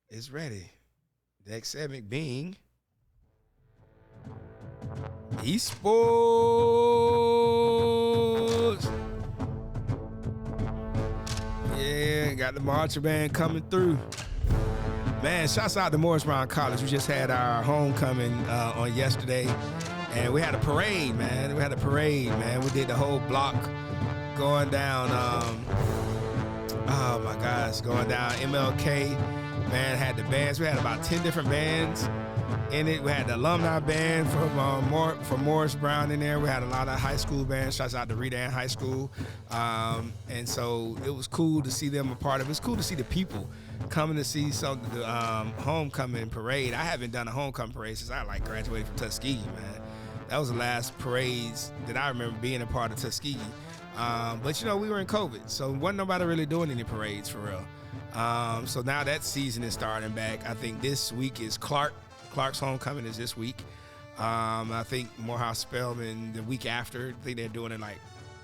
is ready. Next segment being ESports. Yeah, got the marching band coming through. Man, shouts out to Morris Brown College. We just had our homecoming on yesterday, and we had a parade, man. We did the whole block going down. Oh my gosh, going down MLK. Man, had the bands. We had about 10 different bands in it. We had the alumni band from Morris Brown in there. We had a lot of high school bands. Shouts out to Redan High School. And so it was cool to see them a part of it. It's cool to see the people coming to see the homecoming parade. I haven't done a homecoming parade since I graduated from Tuskegee, man. That was the last parades that I remember being a part of Tuskegee. But we were in COVID, so wasn't nobody really doing any parades for real. So now that season is starting back. I think this week is Clark's homecoming is this week. I think Morehouse Spelman the week after. I think they're doing it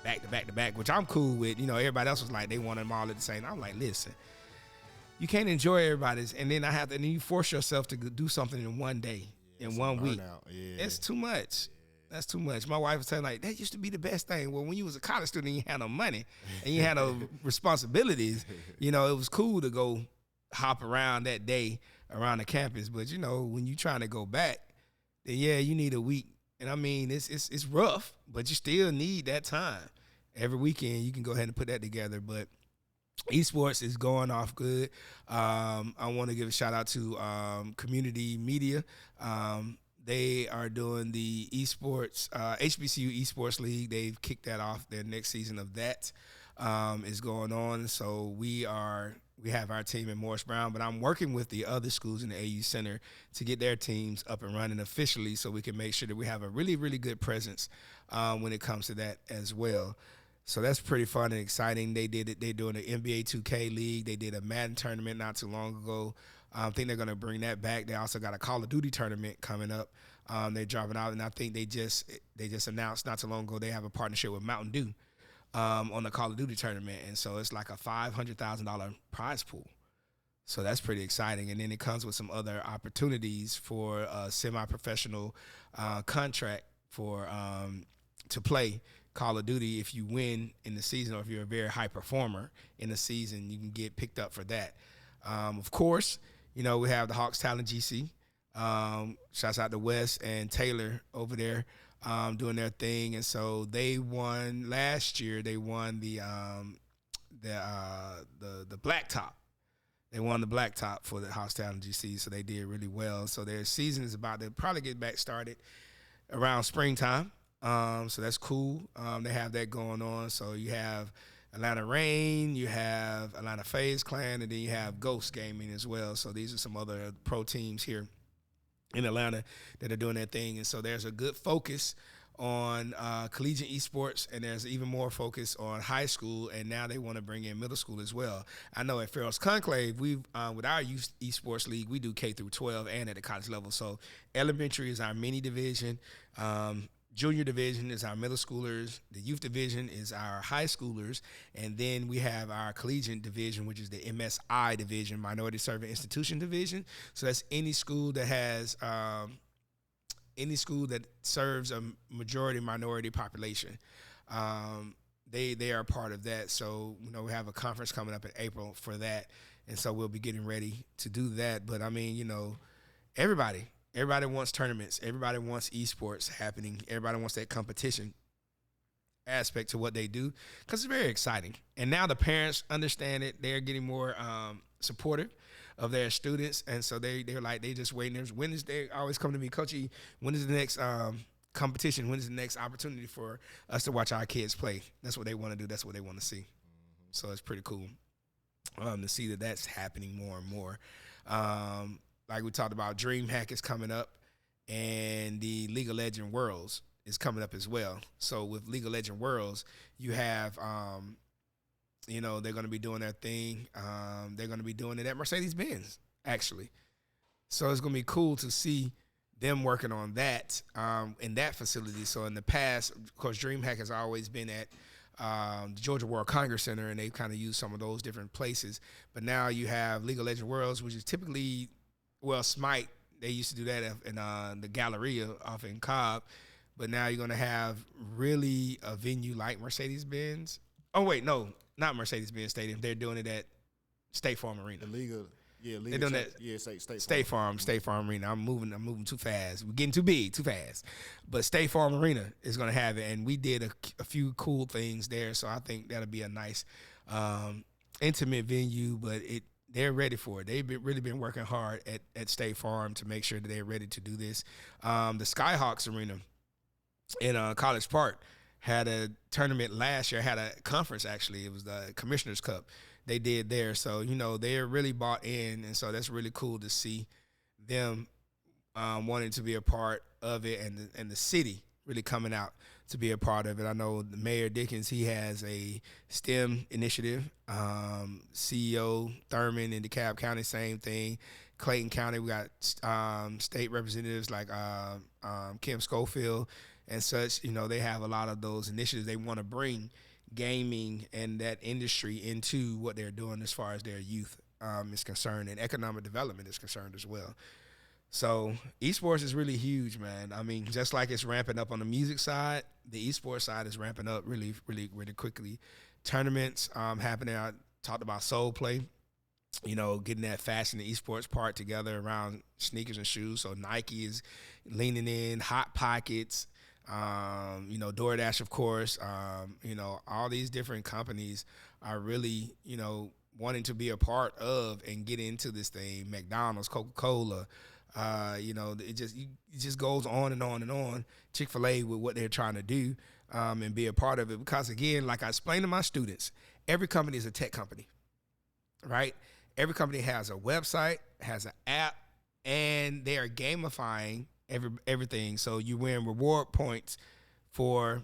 back to back to back, which I'm cool with. Everybody else was like they want them all at the same. I'm like, listen, you can't enjoy everybody's, and then then you force yourself to do something in one day, in 1 week. Yeah. It's too much. That's too much. My wife was saying that used to be the best thing. Well, when you was a college student, you had no money and you had no responsibilities. It was cool to go hop around that day around the campus. But when you trying to go back, then you need a week. And I mean, it's rough, but you still need that time. Every weekend you can go ahead and put that together. But esports is going off good. I want to give a shout out to Community Media. They are doing the esports, HBCU Esports League. They've kicked that off. Their next season of that is going on. So we have our team in Morris Brown, but I'm working with the other schools in the AU Center to get their teams up and running officially so we can make sure that we have a really, really good presence when it comes to that as well. So that's pretty fun and exciting. They're doing an NBA 2K league. They did a Madden tournament not too long ago. I think they're going to bring that back. They also got a Call of Duty tournament coming up. They're dropping out, and I think they just announced not too long ago they have a partnership with Mountain Dew on the Call of Duty tournament, and so it's like a $500,000 prize pool. So that's pretty exciting, and then it comes with some other opportunities for a semi-professional contract for to play Call of Duty. If you win in the season, or if you're a very high performer in the season, you can get picked up for that. Of course, we have the Hawks Talent GC. Shouts out to Wes and Taylor over there doing their thing. And so they won last year. They won the blacktop. They won the blacktop for the Hawks Talent GC, so they did really well. So their season is about to probably get back started around springtime. So that's cool. They have that going on. So you have Atlanta Reign, you have Atlanta FaZe Clan, and then you have Ghost Gaming as well. So these are some other pro teams here in Atlanta that are doing their thing. And so there's a good focus on collegiate esports, and there's even more focus on high school, and now they want to bring in middle school as well. I know at Farrell's Conclave, we've with our youth esports league, we do K through 12 and at the college level. So elementary is our mini division. Junior division is our middle schoolers. The youth division is our high schoolers. And then we have our collegiate division, which is the MSI division, Minority Serving Institution division. So that's any school that has any school that serves a majority minority population. They are a part of that. So, we have a conference coming up in April for that. And so we'll be getting ready to do that. But I mean, everybody wants tournaments. Everybody wants esports happening. Everybody wants that competition aspect to what they do because it's very exciting. And now the parents understand it. They're getting more supportive of their students. And so they're just waiting. When is they always come to me, Coach E, when is the next competition? When is the next opportunity for us to watch our kids play? That's what they want to do. That's what they want to see. So it's pretty cool to see that that's happening more and more. Like we talked about, DreamHack is coming up, and the League of Legends Worlds is coming up as well. So with League of Legends Worlds, you have, they're going to be doing their thing. They're going to be doing it at Mercedes-Benz, actually. So it's going to be cool to see them working on that in that facility. So in the past, of course, DreamHack has always been at the Georgia World Congress Center, and they've kind of used some of those different places. But now you have League of Legends Worlds, which is typically, well, Smite, they used to do that in the Galleria off in Cobb. But now you're going to have really a venue like Mercedes-Benz. Oh, wait, no, not Mercedes-Benz Stadium. They're doing it at State Farm Arena. The League of, they're doing that. Yeah, State Farm Arena. I'm moving too fast. We're getting too big, too fast. But State Farm Arena is going to have it, and we did a few cool things there. So I think that'll be a nice, intimate venue. But they're ready for it. They've really been working hard at State Farm to make sure that they're ready to do this. The Skyhawks Arena in College Park had a tournament last year. Had a conference actually. It was the Commissioner's Cup. They did there. So, they're really bought in. And so that's really cool to see them wanting to be a part of it, and the city really coming out to be a part of it. I know the Mayor Dickens, he has a STEM initiative. CEO Thurman in DeKalb County, same thing. Clayton County, we got state representatives like Kim Schofield and such. They have a lot of those initiatives. They want to bring gaming and that industry into what they're doing as far as their youth is concerned, and economic development is concerned as well. So esports is really huge, man. I mean, just like it's ramping up on the music side, the esports side is ramping up really, really, really quickly. Tournaments happening. I talked about Soul Play, getting that fashion and esports part together around sneakers and shoes. So Nike is leaning in, Hot Pockets, DoorDash, of course, all these different companies are really, wanting to be a part of and get into this thing. McDonald's, Coca-Cola, it just goes on and on and on. Chick-fil-A with what they're trying to do and be a part of it. Because again, like I explained to my students, every company is a tech company, right? Every company has a website, has an app, and they are gamifying everything. So you win reward points for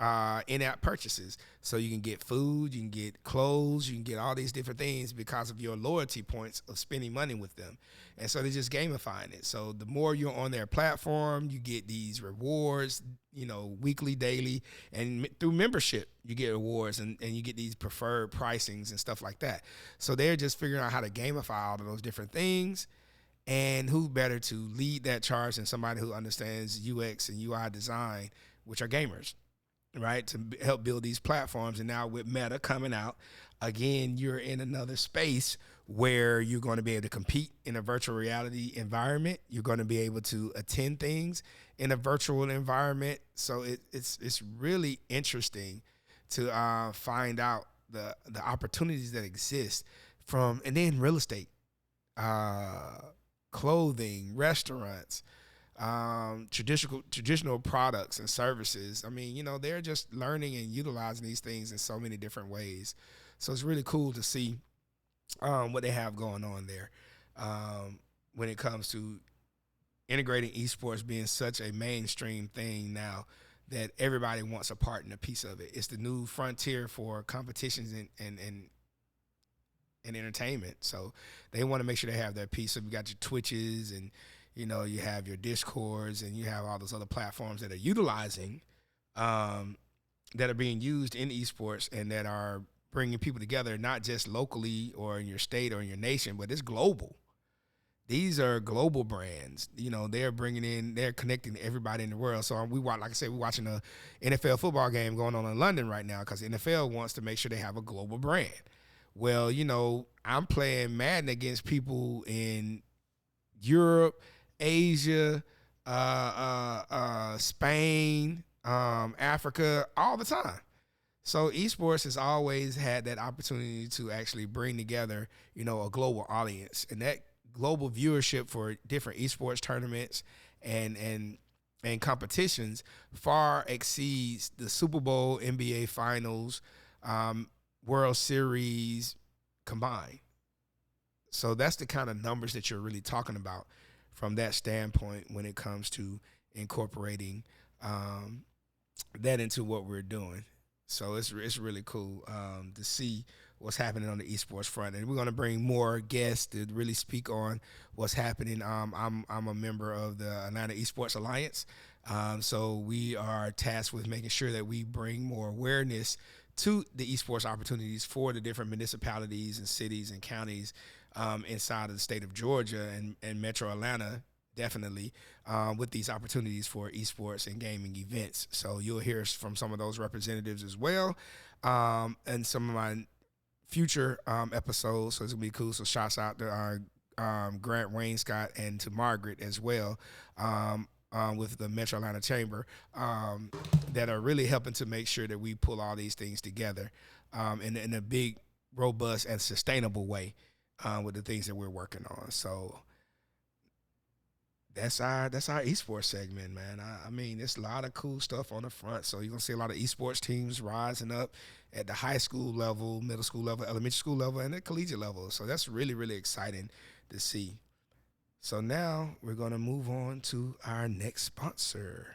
in-app purchases. So you can get food, you can get clothes, you can get all these different things because of your loyalty points of spending money with them. And so they're just gamifying it. So the more you're on their platform, you get these rewards, weekly, daily, and through membership, you get rewards and you get these preferred pricings and stuff like that. So they're just figuring out how to gamify all of those different things. And who better to lead that charge than somebody who understands UX and UI design, which are gamers, right? To help build these platforms. And now with Meta coming out, again, you're in another space where you're going to be able to compete in a virtual reality environment. You're going to be able to attend things in a virtual environment. So it's really interesting to find out the opportunities that exist and then real estate, clothing, restaurants, traditional products and services. I mean, they're just learning and utilizing these things in so many different ways. So it's really cool to see what they have going on there when it comes to integrating esports being such a mainstream thing now that everybody wants a part and a piece of it. It's the new frontier for competitions and entertainment. So they want to make sure they have their piece. So you got your Twitches and, you have your Discords and you have all those other platforms that are utilizing, that are being used in esports and that are bringing people together, not just locally or in your state or in your nation, but it's global. These are global brands. They're connecting everybody in the world. So like I said, we're watching a NFL football game going on in London right now because the NFL wants to make sure they have a global brand. Well, I'm playing Madden against people in Europe, Asia, Spain, Africa, all the time. So esports has always had that opportunity to actually bring together, a global audience, and that global viewership for different esports tournaments and competitions far exceeds the Super Bowl, NBA Finals, World Series combined. So that's the kind of numbers that you're really talking about from that standpoint when it comes to incorporating that into what we're doing. So it's really cool to see what's happening on the esports front, and we're going to bring more guests to really speak on what's happening. I'm a member of the Atlanta Esports Alliance, so we are tasked with making sure that we bring more awareness to the esports opportunities for the different municipalities and cities and counties inside of the state of Georgia and Metro Atlanta, definitely, with these opportunities for esports and gaming events. So you'll hear from some of those representatives as well, and some of my future episodes. So it's gonna be cool. So shouts out to Grant Wainscott and to Margaret as well, with the Metro Atlanta Chamber, that are really helping to make sure that we pull all these things together in a big, robust, and sustainable way with the things that we're working on. So that's our esports segment, man. I mean, there's a lot of cool stuff on the front. So you're gonna see a lot of esports teams rising up at the high school level, middle school level, elementary school level, and the collegiate level. So that's really, really exciting to see. So now we're gonna move on to our next sponsor.